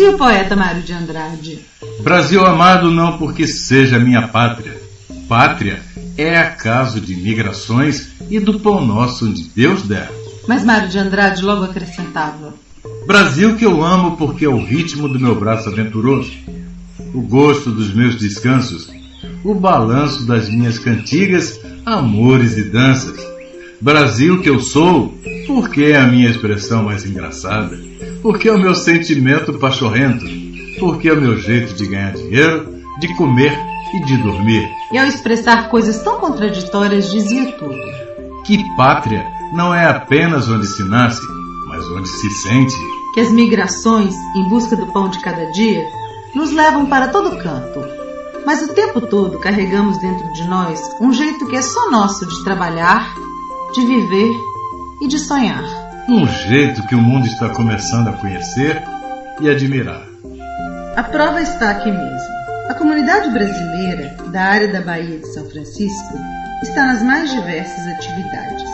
Dizia o poeta Mário de Andrade: Brasil amado não porque seja minha pátria. Pátria é acaso de migrações e do pão nosso onde Deus der. Mas Mário de Andrade logo acrescentava: Brasil que eu amo porque é o ritmo do meu braço aventuroso, o gosto dos meus descansos, o balanço das minhas cantigas, amores e danças. Brasil que eu sou porque é a minha expressão mais engraçada, porque é o meu sentimento pachorrento, porque é o meu jeito de ganhar dinheiro, de comer e de dormir. E ao expressar coisas tão contraditórias dizia tudo. Que pátria não é apenas onde se nasce, mas onde se sente. Que as migrações, em busca do pão de cada dia, nos levam para todo canto. Mas o tempo todo carregamos dentro de nós um jeito que é só nosso de trabalhar, de viver e de sonhar. Um jeito que o mundo está começando a conhecer e admirar. A prova está aqui mesmo. A comunidade brasileira da área da Baía de São Francisco está nas mais diversas atividades,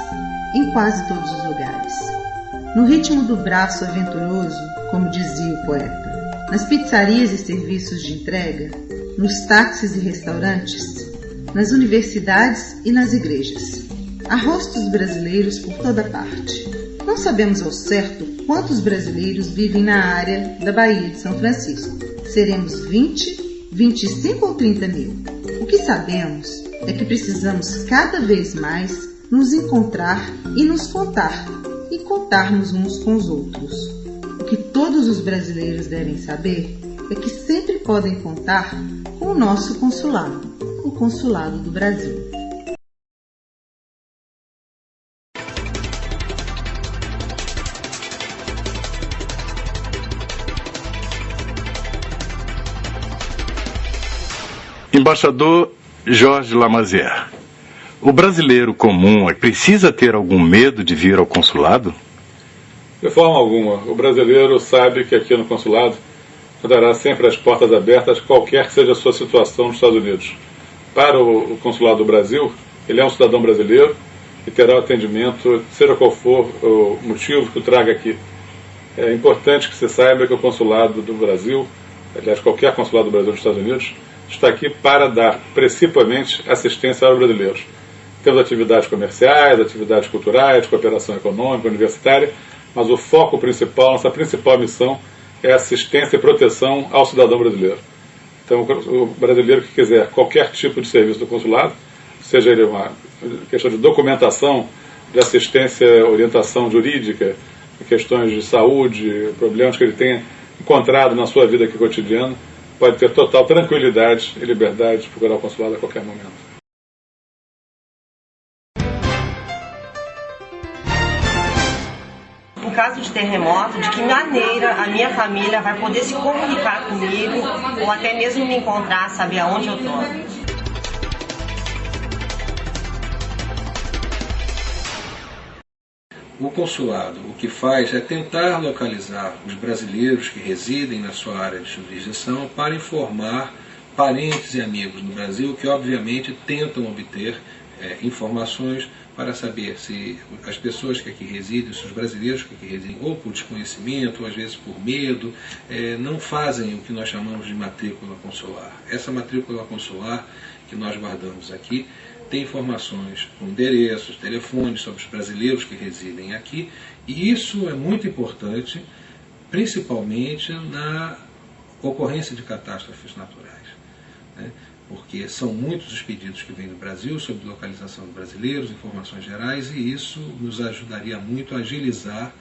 em quase todos os lugares. No ritmo do braço aventuroso, como dizia o poeta, nas pizzarias e serviços de entrega, nos táxis e restaurantes, nas universidades e nas igrejas. Há rostos brasileiros por toda parte. Não sabemos ao certo quantos brasileiros vivem na área da Baía de São Francisco. Seremos 20, 25 ou 30 mil. O que sabemos é que precisamos cada vez mais nos encontrar e nos contar, e contarmos uns com os outros. O que todos os brasileiros devem saber é que sempre podem contar com o nosso consulado, o Consulado do Brasil. Embaixador Jorge Lamazière, o brasileiro comum precisa ter algum medo de vir ao consulado? De forma alguma. O brasileiro sabe que aqui no consulado terá sempre as portas abertas, qualquer que seja a sua situação nos Estados Unidos. Para o consulado do Brasil, ele é um cidadão brasileiro e terá atendimento, seja qual for o motivo que o traga aqui. É importante que se saiba que o consulado do Brasil, aliás, qualquer consulado do Brasil nos Estados Unidos, está aqui para dar, principalmente, assistência aos brasileiros. Temos atividades comerciais, atividades culturais, cooperação econômica, universitária, mas o foco principal, nossa principal missão é assistência e proteção ao cidadão brasileiro. Então, o brasileiro que quiser qualquer tipo de serviço do consulado, seja ele uma questão de documentação, de assistência, orientação jurídica, questões de saúde, problemas que ele tenha encontrado na sua vida aqui cotidiana, pode ter total tranquilidade e liberdade de procurar o consulado a qualquer momento. Em caso de terremoto, de que maneira a minha família vai poder se comunicar comigo ou até mesmo me encontrar, saber aonde eu estou? O consulado o que faz é tentar localizar os brasileiros que residem na sua área de jurisdição para informar parentes e amigos no Brasil que obviamente tentam obter informações para saber se as pessoas que aqui residem, se os brasileiros que aqui residem, ou por desconhecimento, ou às vezes por medo, não fazem o que nós chamamos de matrícula consular. Essa matrícula consular que nós guardamos aqui tem informações com endereços, telefones sobre os brasileiros que residem aqui, e isso é muito importante, principalmente na ocorrência de catástrofes naturais, né? Porque são muitos os pedidos que vêm do Brasil sobre localização de brasileiros, informações gerais, e isso nos ajudaria muito a agilizar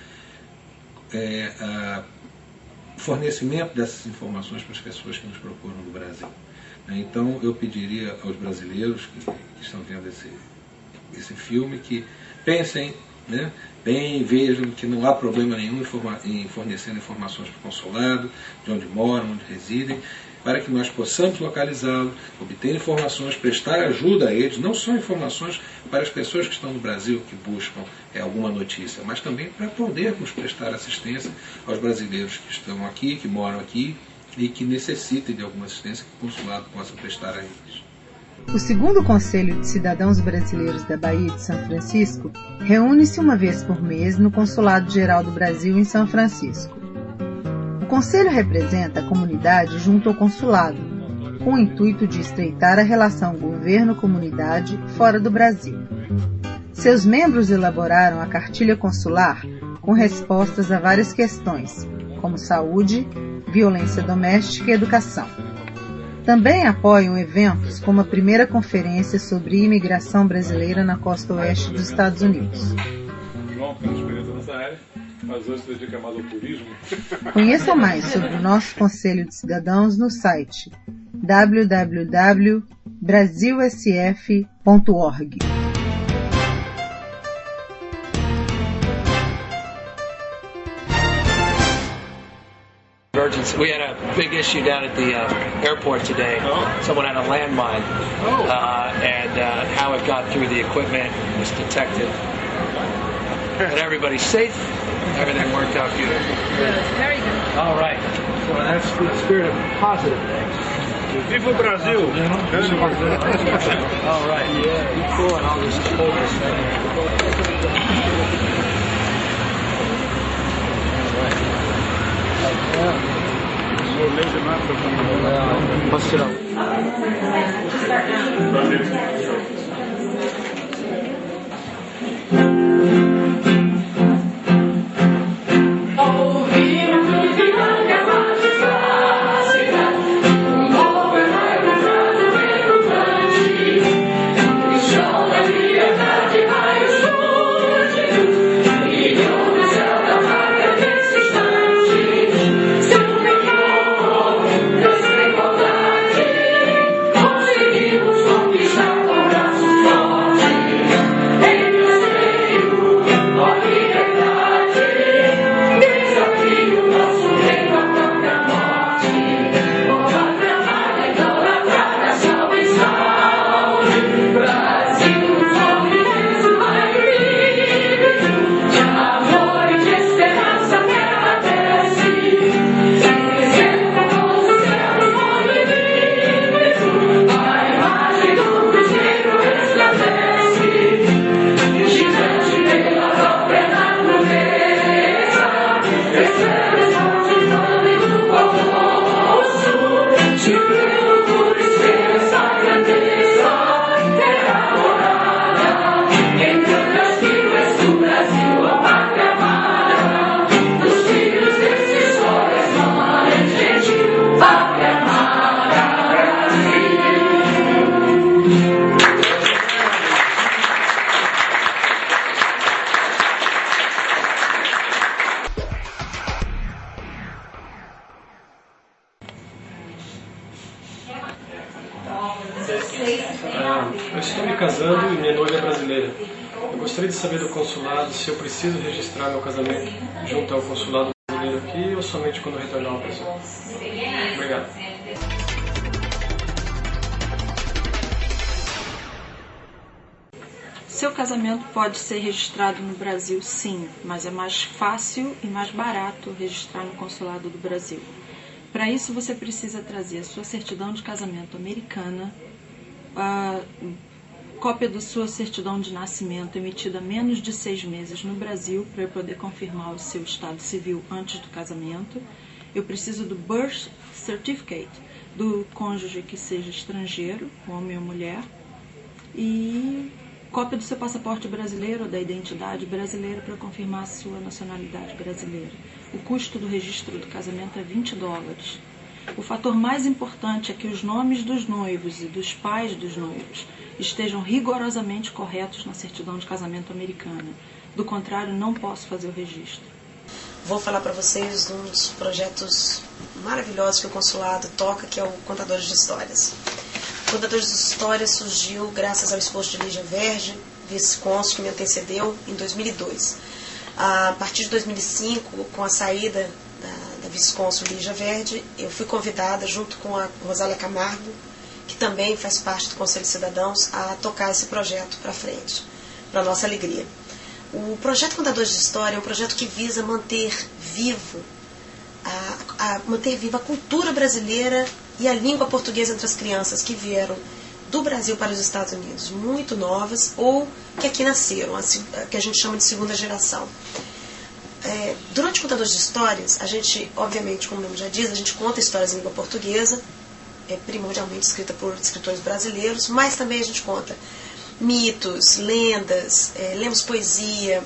o fornecimento dessas informações para as pessoas que nos procuram no Brasil. Então eu pediria aos brasileiros que estão vendo esse filme que pensem, né, bem, vejam que não há problema nenhum em fornecendo informações para o consulado, de onde moram, onde residem, para que nós possamos localizá-los, obter informações, prestar ajuda a eles, não só informações para as pessoas que estão no Brasil, que buscam alguma notícia, mas também para podermos prestar assistência aos brasileiros que estão aqui, que moram aqui, e que necessitem de alguma assistência que o consulado possa prestar a eles. O segundo Conselho de Cidadãos Brasileiros da Baía de São Francisco reúne-se uma vez por mês no Consulado Geral do Brasil em São Francisco. O Conselho representa a comunidade junto ao consulado, com o intuito de estreitar a relação governo-comunidade fora do Brasil. Seus membros elaboraram a cartilha consular com respostas a várias questões, como saúde, violência doméstica e educação. Também apoiam eventos como a primeira conferência sobre imigração brasileira na costa oeste dos Estados Unidos. João tem experiência nessa área, mas hoje se dedica mais ao turismo. Conheça mais sobre o nosso Conselho de Cidadãos no site www.brasilsf.org. We had a big issue down at the airport today. Someone had a landmine, and how it got through the equipment was detected. And everybody's safe. Everything worked out beautiful. Good, very good. All right. So that's the spirit of positive things. Viva o Brasil! All right. Yeah. Be cool and all this coldness. Posso tirar Eu estou me casando e minha noiva é brasileira. Eu gostaria de saber do consulado se eu preciso registrar meu casamento junto ao consulado brasileiro aqui ou somente quando retornar ao Brasil. Obrigado. Seu casamento pode ser registrado no Brasil, sim, mas é mais fácil e mais barato registrar no consulado do Brasil. Para isso, você precisa trazer a sua certidão de casamento americana, cópia da sua certidão de nascimento emitida há menos de 6 meses no Brasil, para eu poder confirmar o seu estado civil antes do casamento. Eu preciso do birth certificate do cônjuge que seja estrangeiro, homem ou mulher, e cópia do seu passaporte brasileiro ou da identidade brasileira para confirmar a sua nacionalidade brasileira. O custo do registro do casamento é $20. O fator mais importante é que os nomes dos noivos e dos pais dos noivos estejam rigorosamente corretos na certidão de casamento americana. Do contrário, não posso fazer o registro. Vou falar para vocês de um dos projetos maravilhosos que o consulado toca, que é o Contadores de Histórias. O Contadores de Histórias surgiu graças ao esposo de Lígia Verge, vice-cônsul que me antecedeu em 2002. A partir de 2005, com a saída da vice-cônsul Lígia Verge, eu fui convidada, junto com a Rosália Camargo, que também faz parte do Conselho de Cidadãos, a tocar esse projeto para frente, para nossa alegria. O projeto Contadores de História é um projeto que visa manter viva a cultura brasileira e a língua portuguesa entre as crianças que vieram do Brasil para os Estados Unidos, muito novas, ou que aqui nasceram, que a gente chama de segunda geração. durante Contadores de Histórias, a gente, obviamente, como o nome já diz, a gente conta histórias em língua portuguesa, primordialmente escrita por escritores brasileiros, mas também a gente conta mitos, lendas, lemos poesia,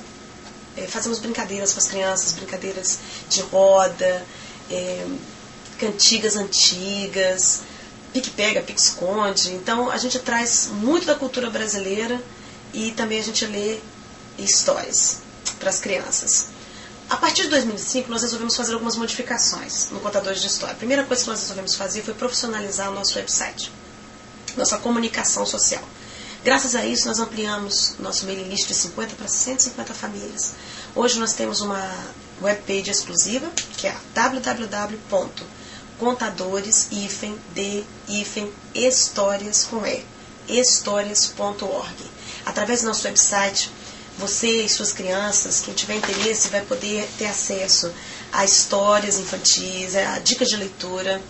fazemos brincadeiras com as crianças, brincadeiras de roda, cantigas antigas, pique-pega, pique-esconde. Então a gente traz muito da cultura brasileira e também a gente lê histórias para as crianças. A partir de 2005, nós resolvemos fazer algumas modificações no Contadores de História. A primeira coisa que nós resolvemos fazer foi profissionalizar o nosso website, nossa comunicação social. Graças a isso, nós ampliamos nosso mailing list de 50 para 150 famílias. Hoje nós temos uma webpage exclusiva, que é www.contadores-histórias.org. Através do nosso website, você e suas crianças, quem tiver interesse, vai poder ter acesso a histórias infantis, a dicas de leitura,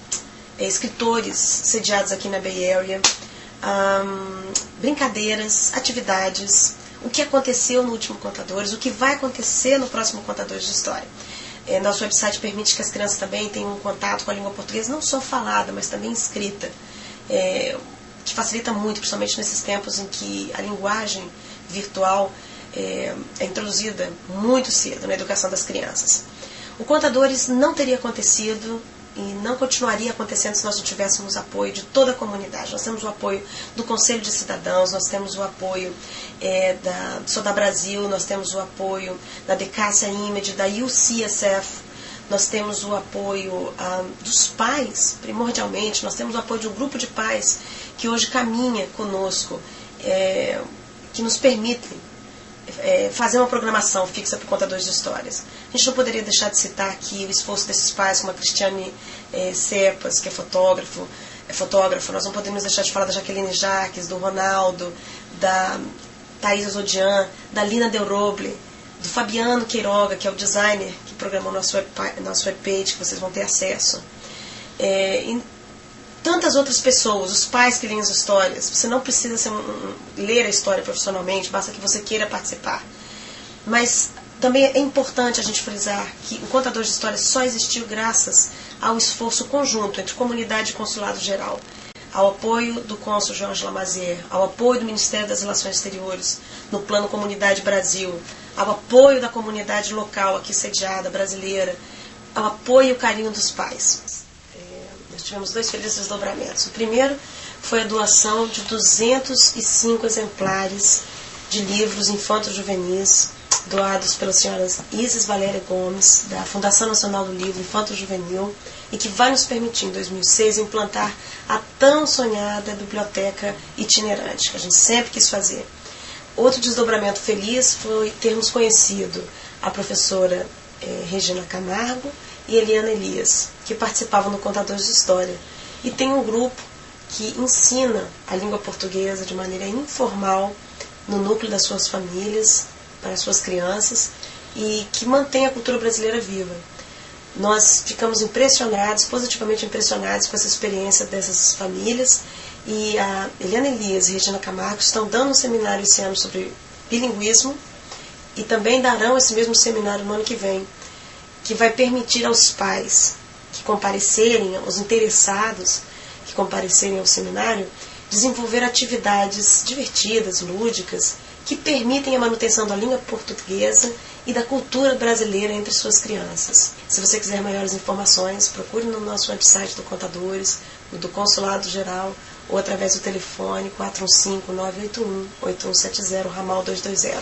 escritores sediados aqui na Bay Area, brincadeiras, atividades, o que aconteceu no último Contadores, o que vai acontecer no próximo Contadores de História. Nosso website permite que as crianças também tenham um contato com a língua portuguesa, não só falada, mas também escrita, que facilita muito, principalmente nesses tempos em que a linguagem virtual é introduzida muito cedo na educação das crianças. O Contadores não teria acontecido e não continuaria acontecendo se nós não tivéssemos apoio de toda a comunidade. Nós temos o apoio do Conselho de Cidadãos, nós temos o apoio do Soda Brasil, nós temos o apoio da Decácia Image, da UCSF, nós temos o apoio dos pais, primordialmente, nós temos o apoio de um grupo de pais que hoje caminha conosco, que nos permitem fazer uma programação fixa para Contadores de Histórias. A gente não poderia deixar de citar aqui o esforço desses pais, como a Cristiane Cepas, que é fotógrafo. Nós não podemos deixar de falar da Jaqueline Jaques, do Ronaldo, da Thaisa Zodian, da Lina Del Roble, do Fabiano Queiroga, que é o designer que programou nosso webpage, que vocês vão ter acesso. E tantas outras pessoas, os pais que leem as histórias. Você não precisa ler a história profissionalmente, basta que você queira participar. Mas também é importante a gente frisar que o Contador de Histórias só existiu graças ao esforço conjunto entre comunidade e consulado geral, ao apoio do cônsul Jorge Lamazier, ao apoio do Ministério das Relações Exteriores, no Plano Comunidade Brasil, ao apoio da comunidade local aqui sediada, brasileira, ao apoio e o carinho dos pais. Nós tivemos 2 felizes desdobramentos. O primeiro foi a doação de 205 exemplares de livros infanto-juvenis, doados pelas senhoras Isis Valéria Gomes, da Fundação Nacional do Livro Infanto-Juvenil, e que vai nos permitir, em 2006, implantar a tão sonhada biblioteca itinerante, que a gente sempre quis fazer. Outro desdobramento feliz foi termos conhecido a professora Regina Camargo e Eliana Elias, que participavam no Contadores de História. E tem um grupo que ensina a língua portuguesa de maneira informal no núcleo das suas famílias, para as suas crianças, e que mantém a cultura brasileira viva. Nós ficamos impressionados, positivamente impressionados com essa experiência dessas famílias, e a Eliana Elias e Regina Camargo estão dando um seminário esse ano sobre bilinguismo, e também darão esse mesmo seminário no ano que vem, que vai permitir aos pais que comparecerem, aos interessados que comparecerem ao seminário, desenvolver atividades divertidas, lúdicas, que permitem a manutenção da língua portuguesa e da cultura brasileira entre suas crianças. Se você quiser maiores informações, procure no nosso website do Contadores, do Consulado Geral, ou através do telefone 415-981-8170, ramal 220.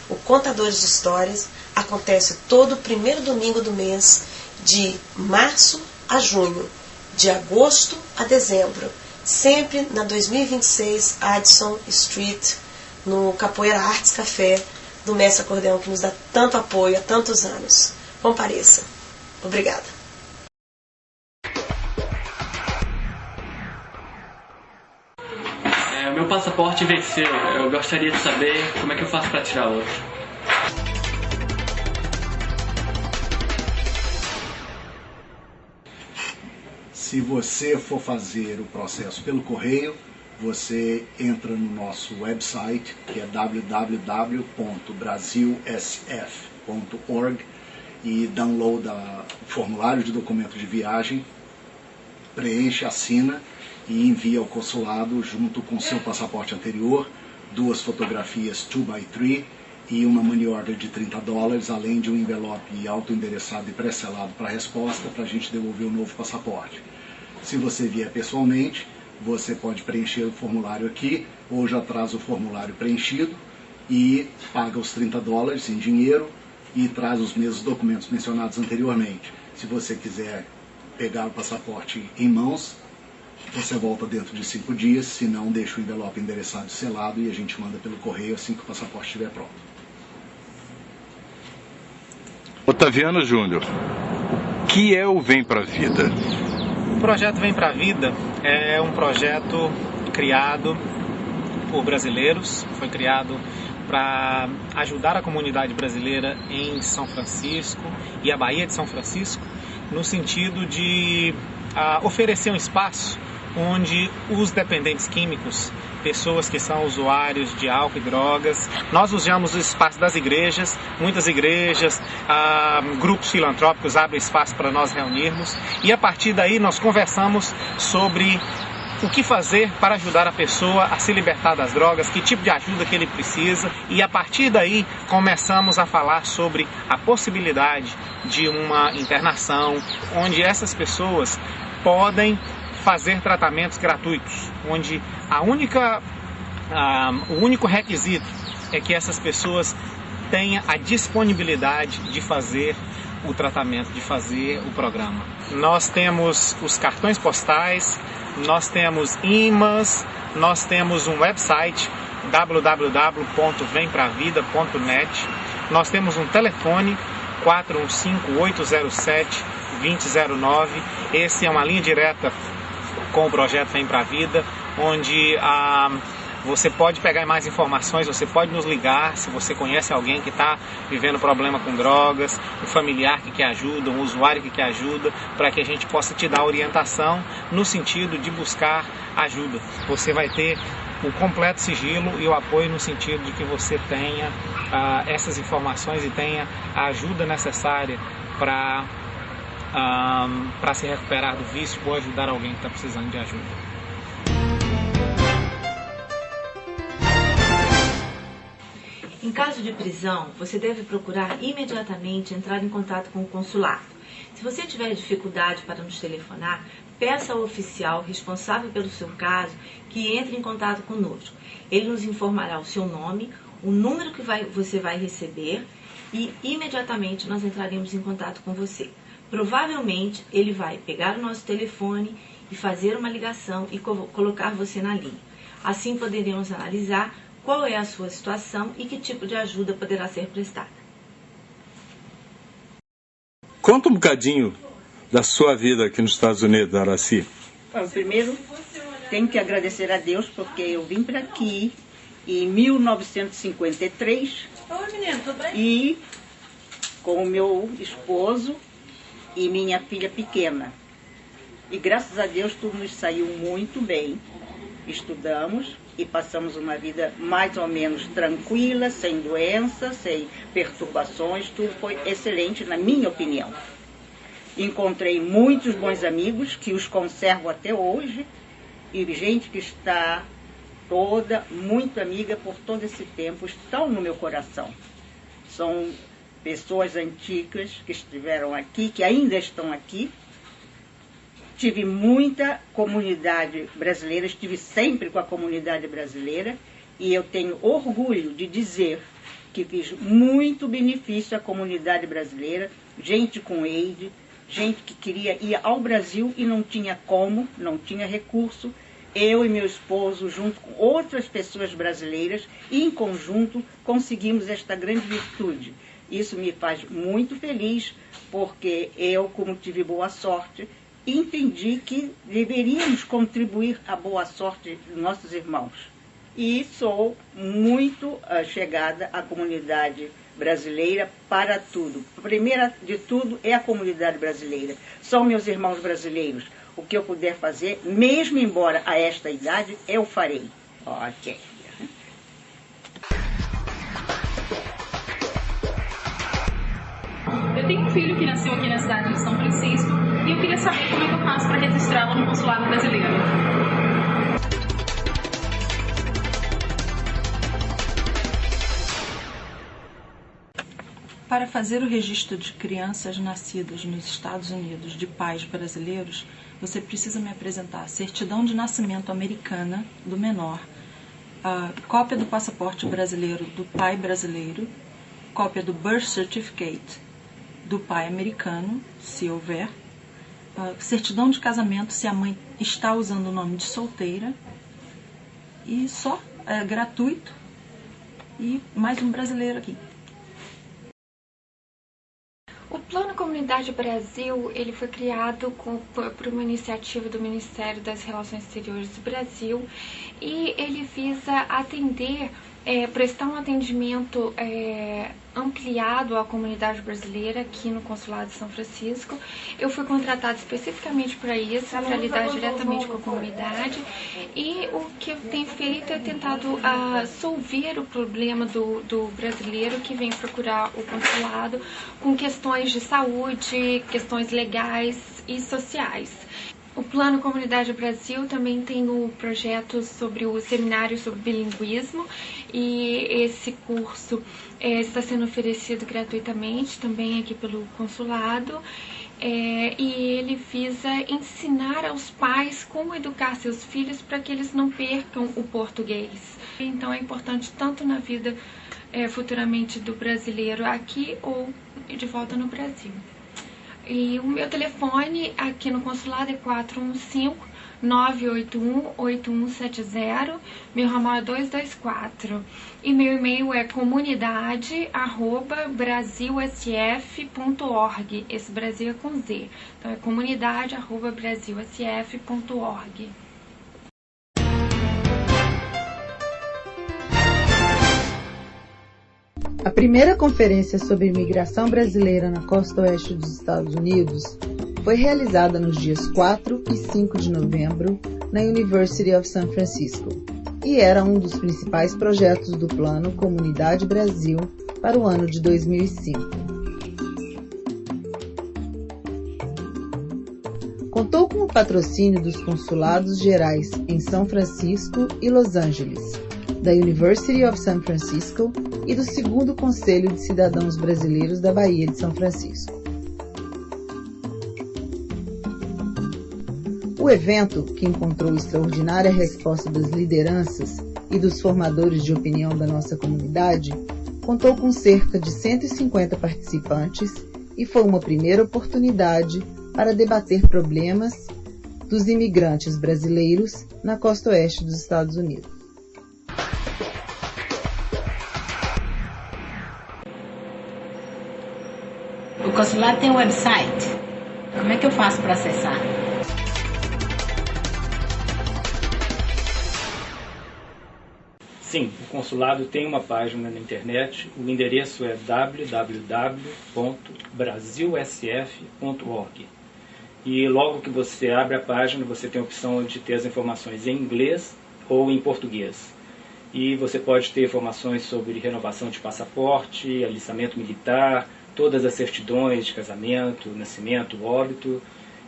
O Contadores de Histórias acontece todo o primeiro domingo do mês, de março a junho, de agosto a dezembro, sempre na 2026 Addison Street, no Capoeira Arts Café do Mestre Acordeão, que nos dá tanto apoio há tantos anos. Compareça. Obrigada. Meu passaporte venceu. Eu gostaria de saber como é que eu faço para tirar outro. Se você for fazer o processo pelo correio, você entra no nosso website, que é www.brasilsf.org, e downloada o formulário de documento de viagem, preenche, assina e envia ao consulado junto com seu passaporte anterior, 2 fotografias 2x3 e uma money order de $30, além de um envelope auto-endereçado e pré-selado para a resposta, para a gente devolver o novo passaporte. Se você vier pessoalmente, você pode preencher o formulário aqui, ou já traz o formulário preenchido e paga os $30 em dinheiro e traz os mesmos documentos mencionados anteriormente. Se você quiser pegar o passaporte em mãos, você volta dentro de 5 dias, se não, deixa o envelope endereçado e selado e a gente manda pelo correio assim que o passaporte estiver pronto. Otaviano Júnior, o que é o Vem Pra Vida? O projeto Vem Pra Vida é um projeto criado por brasileiros, foi criado para ajudar a comunidade brasileira em São Francisco e a Baía de São Francisco, no sentido de oferecer um espaço onde os dependentes químicos, pessoas que são usuários de álcool e drogas, nós usamos o espaço das igrejas, muitas igrejas, grupos filantrópicos abrem espaço para nós reunirmos e a partir daí nós conversamos sobre o que fazer para ajudar a pessoa a se libertar das drogas, que tipo de ajuda que ele precisa e a partir daí começamos a falar sobre a possibilidade de uma internação onde essas pessoas podem fazer tratamentos gratuitos, onde o único requisito é que essas pessoas tenham a disponibilidade de fazer o tratamento, de fazer o programa. Nós temos os cartões postais, nós temos imãs, nós temos um website www.vempravida.net, nós temos um telefone 415-807-2009, esse é uma linha direta com o projeto Vem Pra Vida, onde você pode pegar mais informações, você pode nos ligar se você conhece alguém que está vivendo problema com drogas, um familiar que quer ajuda, um usuário que quer ajuda, para que a gente possa te dar orientação no sentido de buscar ajuda. Você vai ter o completo sigilo e o apoio no sentido de que você tenha essas informações e tenha a ajuda necessária para se recuperar do vício ou ajudar alguém que está precisando de ajuda. Em caso de prisão, você deve procurar imediatamente entrar em contato com o consulado. Se você tiver dificuldade para nos telefonar, peça ao oficial responsável pelo seu caso que entre em contato conosco. Ele nos informará o seu nome, o número que você vai receber e imediatamente nós entraremos em contato com você. Provavelmente ele vai pegar o nosso telefone e fazer uma ligação e colocar você na linha. Assim poderemos analisar qual é a sua situação e que tipo de ajuda poderá ser prestada. Conta um bocadinho da sua vida aqui nos Estados Unidos, Aracy. Primeiro, tenho que agradecer a Deus porque eu vim para aqui em 1953 e com o meu esposo e minha filha pequena. E graças a Deus tudo nos saiu muito bem. Estudamos e passamos uma vida mais ou menos tranquila, sem doença, sem perturbações, tudo foi excelente na minha opinião. Encontrei muitos bons amigos que os conservo até hoje e gente que está toda muito amiga por todo esse tempo, estão no meu coração. São pessoas antigas que estiveram aqui, que ainda estão aqui. Tive muita comunidade brasileira, estive sempre com a comunidade brasileira e eu tenho orgulho de dizer que fiz muito benefício à comunidade brasileira, gente com AIDS, gente que queria ir ao Brasil e não tinha como, não tinha recurso. Eu e meu esposo, junto com outras pessoas brasileiras, e em conjunto conseguimos esta grande virtude. Isso me faz muito feliz, porque eu, como tive boa sorte, entendi que deveríamos contribuir à boa sorte dos nossos irmãos. E sou muito chegada à comunidade brasileira para tudo. Primeira de tudo é a comunidade brasileira. São meus irmãos brasileiros. O que eu puder fazer, mesmo embora a esta idade, eu farei. Ok. Eu tenho filho que nasceu aqui na cidade de São Francisco e eu queria saber como é que eu faço para registrá-lo no consulado brasileiro. Para fazer o registro de crianças nascidas nos Estados Unidos de pais brasileiros, você precisa me apresentar a certidão de nascimento americana do menor, a cópia do passaporte brasileiro do pai brasileiro, cópia do birth certificate do pai americano, se houver, certidão de casamento se a mãe está usando o nome de solteira, e só, é gratuito, e mais um brasileiro aqui. O Plano Comunidade Brasil, ele foi criado por uma iniciativa do Ministério das Relações Exteriores do Brasil e ele visa atender, prestar um atendimento ampliado à comunidade brasileira aqui no Consulado de São Francisco. Eu fui contratada especificamente para isso, para lidar diretamente com a comunidade, e o que eu tenho feito é tentado solver o problema do brasileiro que vem procurar o consulado com questões de saúde, questões legais e sociais. O Plano Comunidade Brasil também tem o projeto sobre o seminário sobre bilinguismo, e esse curso está sendo oferecido gratuitamente também aqui pelo consulado, e ele visa ensinar aos pais como educar seus filhos para que eles não percam o português. Então é importante tanto na vida futuramente do brasileiro aqui ou de volta no Brasil. E o meu telefone aqui no consulado é 415-981-8170, meu ramal é 224. E meu e-mail é comunidade@brasilsf.org. Esse Brasil é com Z. Então é comunidade@brasilsf.org. A primeira conferência sobre imigração brasileira na costa oeste dos Estados Unidos foi realizada nos dias 4 e 5 de novembro na University of San Francisco e era um dos principais projetos do Plano Comunidade Brasil para o ano de 2005. Contou com o patrocínio dos consulados gerais em São Francisco e Los Angeles, da University of San Francisco e do 2º Conselho de Cidadãos Brasileiros da Baía de São Francisco. O evento, que encontrou extraordinária resposta das lideranças e dos formadores de opinião da nossa comunidade, contou com cerca de 150 participantes e foi uma primeira oportunidade para debater problemas dos imigrantes brasileiros na costa oeste dos Estados Unidos. O consulado tem um website. Como é que eu faço para acessar? Sim, o consulado tem uma página na internet. O endereço é www.brasilsf.org. E logo que você abre a página, você tem a opção de ter as informações em inglês ou em português. E você pode ter informações sobre renovação de passaporte, alistamento militar, todas as certidões de casamento, nascimento, óbito,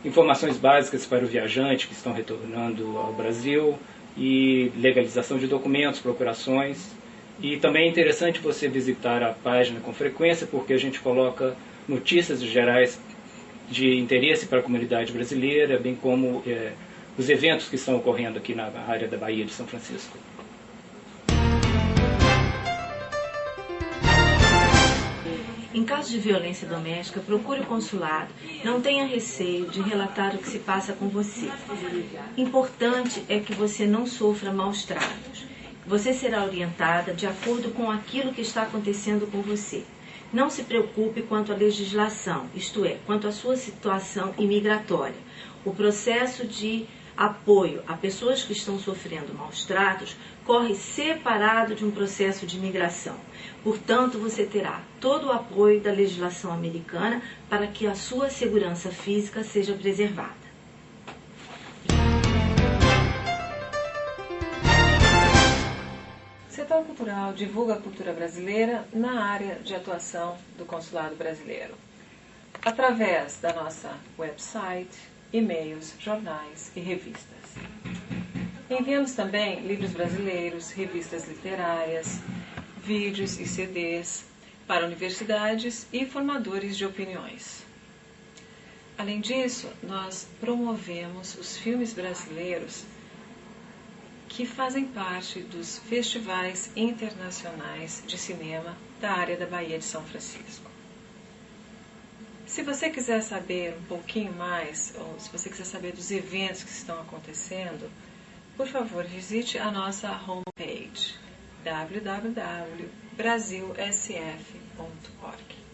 informações básicas para o viajante que estão retornando ao Brasil e legalização de documentos, procurações. E também é interessante você visitar a página com frequência, porque a gente coloca notícias gerais de interesse para a comunidade brasileira, bem como os eventos que estão ocorrendo aqui na área da Baía de São Francisco. Em caso de violência doméstica, procure o consulado. Não tenha receio de relatar o que se passa com você. Importante é que você não sofra maus tratos. Você será orientada de acordo com aquilo que está acontecendo com você. Não se preocupe quanto à legislação, isto é, quanto à sua situação imigratória. O processo de apoio a pessoas que estão sofrendo maus tratos corre separado de um processo de imigração. Portanto, você terá todo o apoio da legislação americana para que a sua segurança física seja preservada. O setor cultural divulga a cultura brasileira na área de atuação do consulado brasileiro. através da nossa website, e-mails, jornais e revistas. Enviamos também livros brasileiros, revistas literárias, vídeos e CDs para universidades e formadores de opiniões. Além disso, nós promovemos os filmes brasileiros que fazem parte dos festivais internacionais de cinema da área da Baía de São Francisco. Se você quiser saber um pouquinho mais, ou se você quiser saber dos eventos que estão acontecendo, por favor, visite a nossa homepage www.brasilsf.org.